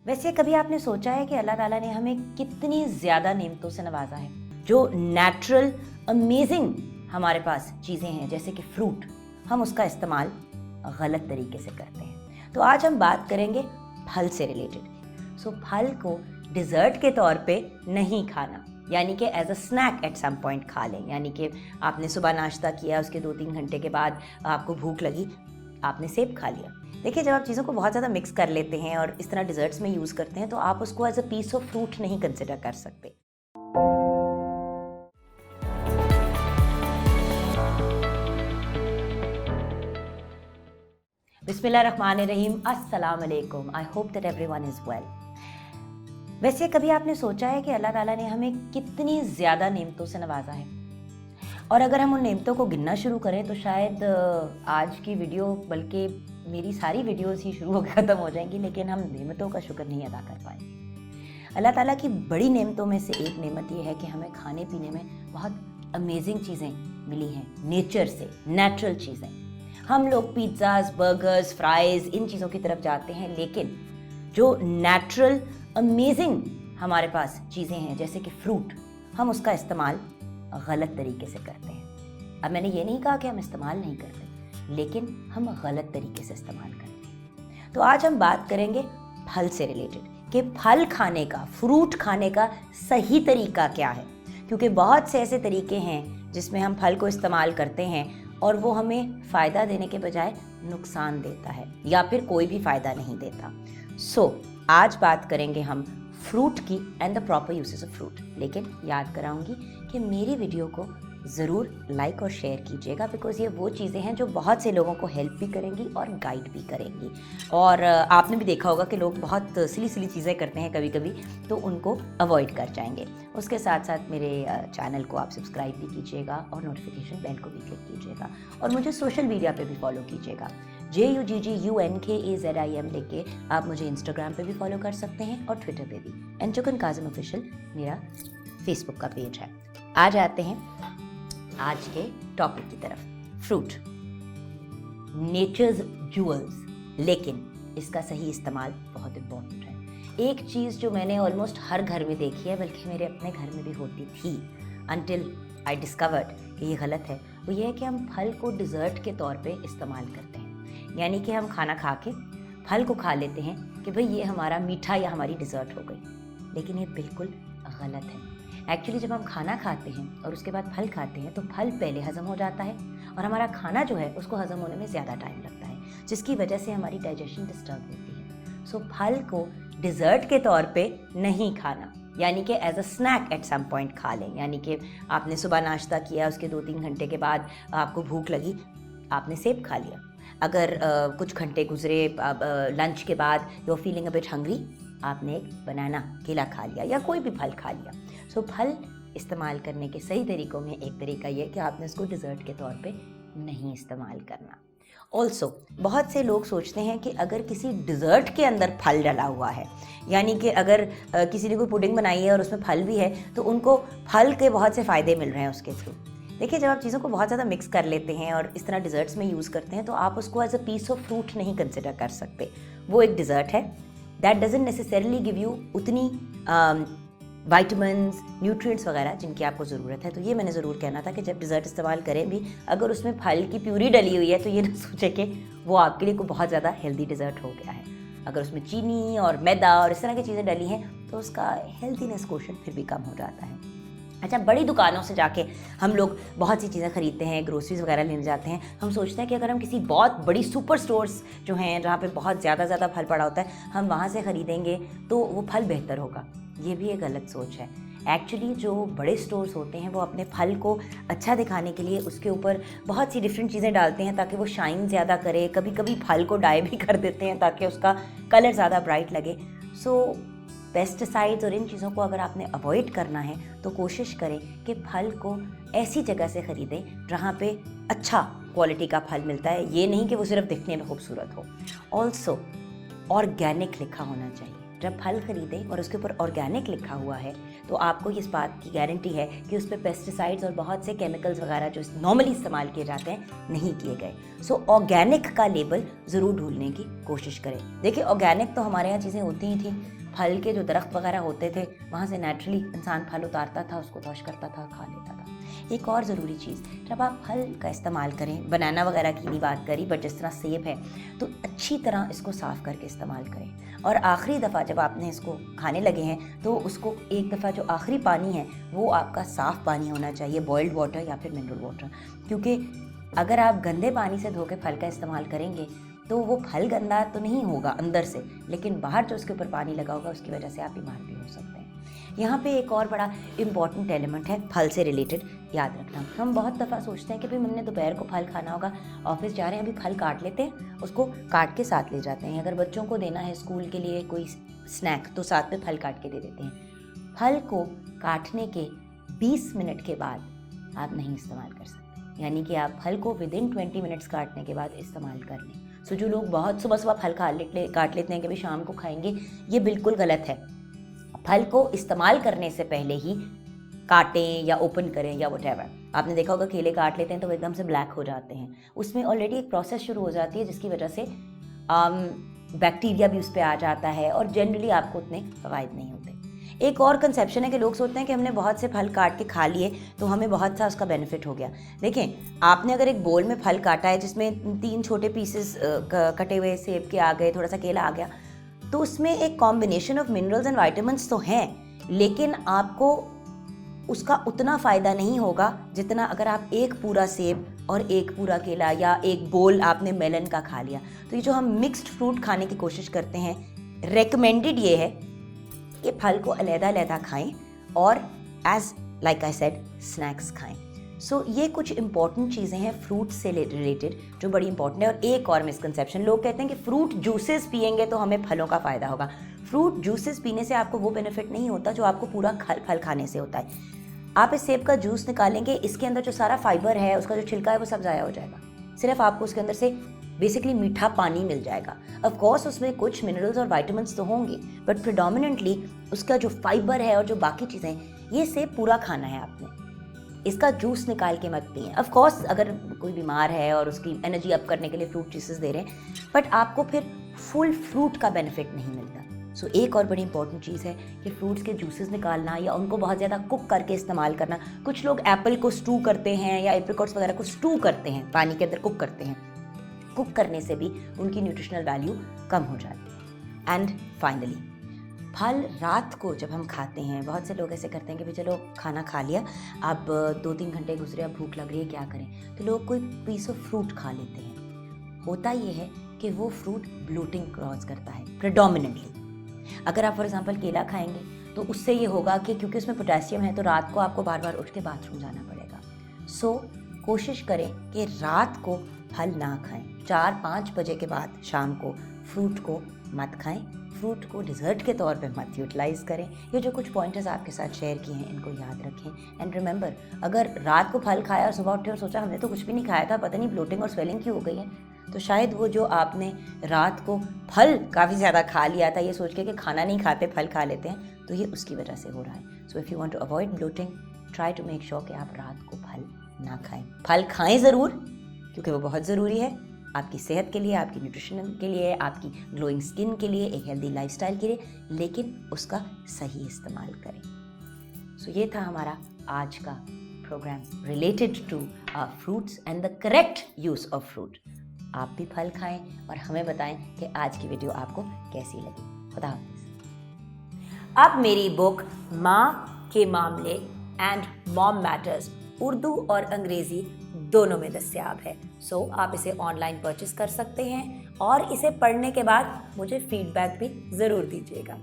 वैसे कभी आपने सोचा है कि अल्लाह ताला ने हमें कितनी ज़्यादा नेमतों से नवाजा है? जो नेचुरल अमेजिंग हमारे पास चीज़ें हैं जैसे कि फ्रूट, हम उसका इस्तेमाल गलत तरीके से करते हैं। तो आज हम बात करेंगे फल से रिलेटेड। फल को डिज़र्ट के तौर पे नहीं खाना, यानी कि as a snack at some point खा लें। यानी कि आपने सुबह नाश्ता किया, उसके 2-3 घंटे के बाद आपको भूख लगी, आपने सेब खा लिया। देखिए, जब आप चीज़ों को बहुत ज़्यादा मिक्स कर लेते हैं और इस तरह डिज़र्ट्स में यूज़ करते हैं तो आप उसको as a piece of fruit नहीं कंसिडर कर सकते। बिस्मिल्लाहिर्रहमानिर्रहीम, अस्सलाम वालेकुम। I hope that everyone is well. वैसे कभी आपने सोचा है कि अल्लाह ताला ने हमें कितनी ज़्यादा नेमतों से नवाजा है? और अगर हम उन नेमतों को गिनना शुरू करें तो शायद आज की वीडियो, बल्कि मेरी सारी वीडियोस ही शुरू होकर ख़त्म हो जाएंगी, लेकिन हम नेमतों का शुक्र नहीं अदा कर पाएंगे। अल्लाह ताला की बड़ी नेमतों में से एक नेमत ये है कि हमें खाने पीने में बहुत अमेजिंग चीज़ें मिली हैं, नेचर से, नेचुरल चीज़ें। हम लोग पिज़्ज़ाज, बर्गर्स, फ्राइज़, इन चीज़ों की तरफ जाते हैं, लेकिन जो नेचुरल अमेजिंग हमारे पास चीज़ें हैं जैसे कि फ्रूट, हम उसका इस्तेमाल गलत तरीके से करते हैं। अब मैंने ये नहीं कहा कि हम इस्तेमाल नहीं करते, लेकिन हम गलत तरीके से इस्तेमाल करते हैं। तो आज हम बात करेंगे फल से रिलेटेड कि फल खाने का, फ्रूट खाने का सही तरीका क्या है। क्योंकि बहुत से ऐसे तरीके हैं जिसमें हम फल को इस्तेमाल करते हैं और वो हमें फ़ायदा देने के बजाय नुकसान देता है या फिर कोई भी फ़ायदा नहीं देता। आज बात करेंगे हम फ्रूट की and the proper uses of fruit. लेकिन याद कराऊंगी कि मेरी वीडियो को ज़रूर लाइक और शेयर कीजिएगा, बिकॉज़ ये वो चीज़ें हैं जो बहुत से लोगों को हेल्प भी करेंगी और गाइड भी करेंगी। और आपने भी देखा होगा कि लोग बहुत सिली चीज़ें करते हैं कभी कभी, तो उनको अवॉइड कर जाएंगे। उसके साथ साथ मेरे चैनल को आप सब्सक्राइब भी कीजिएगा और नोटिफिकेशन बेल को भी क्लिक कीजिएगा और मुझे सोशल मीडिया पे भी फॉलो कीजिएगा। JUGGUNKAZIM लेके आप मुझे इंस्टाग्राम पे भी फॉलो कर सकते हैं और ट्विटर पे भी। एंजुगन काजिम ऑफिशियल मेरा फेसबुक का पेज है। आ जाते हैं आज के टॉपिक की तरफ। फ्रूट, नेचर्स ज्यूअल्स, लेकिन इसका सही इस्तेमाल बहुत इम्पोर्टेंट है। एक चीज़ जो मैंने ऑलमोस्ट हर घर में देखी है, बल्कि मेरे अपने घर में भी होती थी अनटिल आई डिस्कवर्ड कि ये गलत है, वो ये है कि हम फल को डिज़र्ट के तौर पे इस्तेमाल करते हैं। यानी कि हम खाना खा के फल को खा लेते हैं कि भाई ये हमारा मीठा या हमारी डिज़र्ट हो गई, लेकिन ये बिल्कुल गलत है। एक्चुअली जब हम खाना खाते हैं और उसके बाद फल खाते हैं तो फल पहले हज़म हो जाता है और हमारा खाना जो है उसको हज़म होने में ज़्यादा टाइम लगता है, जिसकी वजह से हमारी डाइजेशन डिस्टर्ब होती है। फल को डिज़र्ट के तौर पे नहीं खाना, यानी कि as a snack at some point खा लें। यानी कि आपने सुबह नाश्ता किया, उसके 2-3 घंटे के बाद आपको भूख लगी, आपने सेब खा लिया। अगर कुछ घंटे गुजरे, लंच के बाद you are feeling a bit hungry, आपने एक बनाना, केला खा लिया या कोई भी फल खा लिया। फल इस्तेमाल करने के सही तरीकों में एक तरीका ये कि आपने इसको डिज़र्ट के तौर पे नहीं इस्तेमाल करना। ऑल्सो बहुत से लोग सोचते हैं कि अगर किसी डिज़र्ट के अंदर फल डला हुआ है, यानी कि अगर किसी ने कोई पुडिंग बनाई है और उसमें फल भी है, तो उनको फल के बहुत से फ़ायदे मिल रहे हैं उसके थ्रू। देखिए, जब आप चीज़ों को बहुत ज़्यादा मिक्स कर लेते हैं और इस तरह डिज़र्ट्स में यूज़ करते हैं तो आप उसको as a piece of fruit नहीं कंसिडर कर सकते। वो एक डिज़र्ट है, that doesn't necessarily give you उतनी विटामिन्स, न्यूट्रिएंट्स वगैरह जिनकी आपको ज़रूरत है। तो ये मैंने ज़रूर कहना था कि जब डिज़र्ट इस्तेमाल करें भी, अगर उसमें फल की प्यूरी डली हुई है तो ये ना सोचें कि वो आपके लिए कोई बहुत ज़्यादा हेल्दी डिज़र्ट हो गया है। अगर उसमें चीनी और मैदा और इस तरह की चीज़ें डली हैं तो उसका हेल्थीनेस क्वोशंट फिर भी कम हो जाता है। अच्छा, बड़ी दुकानों से जाके हम लोग बहुत सी चीज़ें ख़रीदते हैं, ग्रोसरीज वगैरह लेने जाते हैं। हम सोचते हैं कि अगर हम किसी बहुत बड़ी सुपर स्टोर्स जो हैं जहाँ पे बहुत ज़्यादा फल पड़ा होता है, हम वहाँ से ख़रीदेंगे तो वो फल बेहतर होगा। ये भी एक गलत सोच है। एक्चुअली जो बड़े स्टोर्स होते हैं वो अपने फल को अच्छा दिखाने के लिए उसके ऊपर बहुत सी डिफरेंट चीज़ें डालते हैं ताकि वो शाइन ज़्यादा करे। कभी कभी फल को डाई भी कर देते हैं ताकि उसका कलर ज़्यादा ब्राइट लगे। पेस्टिसाइड्स और इन चीज़ों को अगर आपने अवॉइड करना है तो कोशिश करें कि फल को ऐसी जगह से ख़रीदें जहाँ पे अच्छा क्वालिटी का फल मिलता है। ये नहीं कि वो सिर्फ दिखने में खूबसूरत हो। ऑल्सो ऑर्गेनिक लिखा होना चाहिए। जब फल खरीदें और उसके ऊपर ऑर्गेनिक लिखा हुआ है तो आपको इस बात की गारंटी है कि उस पर पेस्टिसाइड्स और बहुत से केमिकल्स वगैरह जो नॉर्मली इस्तेमाल किए जाते हैं नहीं किए गए। सो ऑर्गेनिक का लेबल ज़रूर ढूंढने की कोशिश करें। देखिए ऑर्गेनिक तो हमारे यहाँ चीज़ें होती ही थी, फल के जो दरख्त वगैरह होते थे वहाँ से नेचुरली इंसान फल उतारता था, उसको वॉश करता था, खा लेता था। एक और ज़रूरी चीज़, जब आप फल का इस्तेमाल करें, बनाना वगैरह की नहीं बात करी, बट जिस तरह सेब है तो अच्छी तरह इसको साफ़ करके इस्तेमाल करें। और आखिरी दफ़ा जब आपने इसको खाने लगे हैं तो उसको एक दफ़ा जो आखिरी पानी है वो आपका साफ़ पानी होना चाहिए, बॉइल्ड वाटर या फिर मिनरल वाटर। क्योंकि अगर आप गंदे पानी से धो के फल का इस्तेमाल करेंगे तो वो फल गंदा तो नहीं होगा अंदर से, लेकिन बाहर जो उसके ऊपर पानी लगा होगा उसकी वजह से आप बीमार भी हो सकते हैं। यहाँ पे एक और बड़ा इम्पॉर्टेंट एलिमेंट है फल से रिलेटेड, याद रखना। हम बहुत दफ़ा सोचते हैं कि भाई हमने दोपहर को फल खाना होगा, ऑफिस जा रहे हैं, अभी फल काट लेते हैं, उसको काट के साथ ले जाते हैं। अगर बच्चों को देना है स्कूल के लिए कोई स्नैक तो साथ में फल काट के दे देते हैं। फल को काटने के 20 मिनट के बाद आप नहीं इस्तेमाल कर सकते, यानी कि आप फल को विदिन 20 मिनट्स काटने के बाद इस्तेमाल कर लें। सो जो लोग बहुत सुबह सुबह फल काट लेते हैं कि भाई शाम को खाएंगे, ये बिल्कुल गलत है। फल को इस्तेमाल करने से पहले ही काटें या ओपन करें या व्हाटएवर। आपने देखा होगा केले काट लेते हैं तो वो एकदम से ब्लैक हो जाते हैं, उसमें ऑलरेडी एक प्रोसेस शुरू हो जाती है जिसकी वजह से बैक्टीरिया भी उस पर आ जाता है और जनरली आपको उतने फ़वाइद नहीं होते। एक और कंसेप्शन है कि लोग सोचते हैं कि हमने बहुत से फल काट के खा लिए तो हमें बहुत सा उसका बेनिफिट हो गया। देखें, आपने अगर एक बोल में फल काटा है जिसमें 3 छोटे पीसेस कटे हुए सेब के आ गए, थोड़ा सा केला आ गया, तो उसमें एक combination of minerals and vitamins तो हैं, लेकिन आपको उसका उतना फ़ायदा नहीं होगा जितना अगर आप एक पूरा सेब और एक पूरा केला या एक बोल आपने मेलन का खा लिया। तो ये जो हम मिक्स्ड फ्रूट खाने की कोशिश करते हैं, रेकमेंडेड ये है कि फल को अलग-अलग खाएं और as like I said snacks खाएं। सो ये कुछ इंपॉर्टेंट चीज़ें हैं फ्रूट से रिलेटेड जो बड़ी इंपॉर्टेंट है। और एक और मिसकंसेप्शन, लोग कहते हैं कि फ्रूट जूसेस पिएंगे तो हमें फलों का फ़ायदा होगा। फ्रूट जूसेस पीने से आपको वो बेनिफिट नहीं होता जो आपको पूरा फल खाने से होता है। आप इस सेब का जूस निकालेंगे, इसके अंदर जो सारा फाइबर है, उसका जो छिलका है, वो सब ज़ाया हो जाएगा। सिर्फ आपको उसके अंदर से बेसिकली मीठा पानी मिल जाएगा। ऑफ कोर्स उसमें कुछ मिनरल्स और विटामिन्स तो होंगे, बट प्रिडोमिनेंटली उसका जो फाइबर है और जो बाकी चीज़ें हैं, ये सेब पूरा खाना है आपने। इसका जूस निकाल के मत पिएं। ऑफ कोर्स अगर कोई बीमार है और उसकी एनर्जी अप करने के लिए फ्रूट जूसेस दे रहे हैं, बट आपको फिर फुल फ्रूट का बेनिफिट नहीं मिलता। सो एक और बड़ी इंपॉर्टेंट चीज़ है कि फ्रूट्स के जूसेस निकालना या उनको बहुत ज़्यादा कुक करके इस्तेमाल करना। कुछ लोग एप्पल को स्टू करते हैं या एप्रिकॉट्स वगैरह को स्टू करते हैं, पानी के अंदर कुक करते हैं। कुक करने से भी उनकी न्यूट्रिशनल वैल्यू कम हो जाती है। एंड फाइनली, फल रात को जब हम खाते हैं, बहुत से लोग ऐसे करते हैं कि भाई चलो खाना खा लिया, अब 2-3 घंटे गुजरे, अब भूख लग रही है, क्या करें, तो लोग कोई पीस ऑफ फ्रूट खा लेते हैं। होता ये है कि वो फ्रूट ब्लोटिंग कॉज करता है प्रेडोमिनेंटली। अगर आप फॉर एग्जांपल केला खाएंगे तो उससे ये होगा कि क्योंकि उसमें पोटेशियम है तो रात को आपको बार बार उठ के बाथरूम जाना पड़ेगा। सो कोशिश करें कि रात को फल ना खाएं। 4-5 बजे के बाद शाम को फ्रूट को मत खाएं। फ्रूट को डिज़र्ट के तौर पे मत यूटिलाइज़ करें। ये जो कुछ पॉइंटर्स आपके साथ शेयर किए हैं इनको याद रखें। एंड रिमेंबर, अगर रात को फल खाया और सुबह उठे और सोचा हमने तो कुछ भी नहीं खाया था, पता नहीं ब्लोटिंग और स्वेलिंग क्यों हो गई है, तो शायद वो जो आपने रात को फल काफ़ी ज़्यादा खा लिया था ये सोच के कि खाना नहीं खाते फल खा लेते हैं, तो ये उसकी वजह से हो रहा है। So if you want to avoid bloating, try to make sure कि आप रात को फल ना खाएं। फल खाएं ज़रूर, क्योंकि वो बहुत ज़रूरी है आपकी सेहत के लिए, आपकी न्यूट्रिशन के लिए, आपकी ग्लोइंग स्किन के लिए, एक हेल्दी लाइफस्टाइल के लिए, लेकिन उसका सही इस्तेमाल करें। सो ये था हमारा आज का program related to fruits and the correct use of fruit. आप भी फल खाएं और हमें बताएं कि आज की वीडियो आपको कैसी लगी। खुदा हाफिज़। अब मेरी बुक माँ के मामले एंड मॉम मैटर्स उर्दू और अंग्रेज़ी दोनों में दस्तयाब है। सो आप इसे ऑनलाइन परचेस कर सकते हैं और इसे पढ़ने के बाद मुझे फीडबैक भी ज़रूर दीजिएगा।